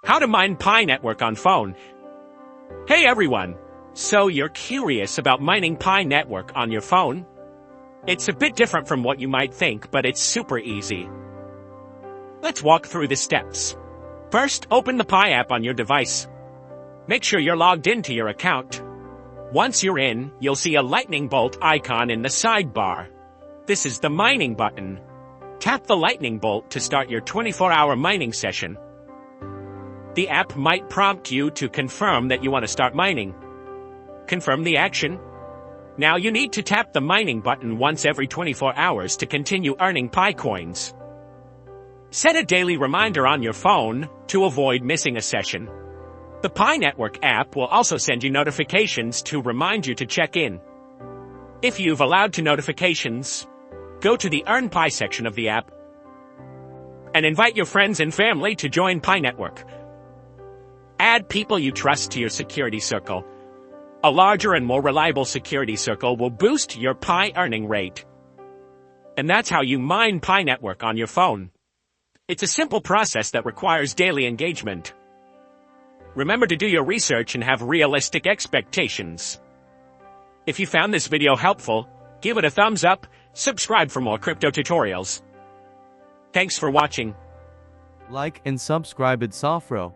How to mine Pi Network on phone. Hey everyone! So you're curious about mining Pi Network on your phone? It's a bit different from what you might think, but it's super easy. Let's walk through the steps. First, open the Pi app on your device. Make sure you're logged into your account. Once you're in, you'll see a lightning bolt icon in the sidebar. This is the mining button. Tap the lightning bolt to start your 24-hour mining session. The app might prompt you to confirm that you want to start mining. Confirm the action. Now you need to tap the mining button once every 24 hours to continue earning Pi coins. Set a daily reminder on your phone to avoid missing a session. The Pi Network app will also send you notifications to remind you to check in. If you've allowed to notifications, go to the Earn Pi section of the app and invite your friends and family to join Pi Network. Add people you trust to your security circle. A larger and more reliable security circle will boost your Pi earning rate. And that's how you mine Pi Network on your phone. It's a simple process that requires daily engagement. Remember to do your research and have realistic expectations. If you found this video helpful, give it a thumbs up, subscribe for more crypto tutorials. Thanks for watching. Like and subscribe at Softpro.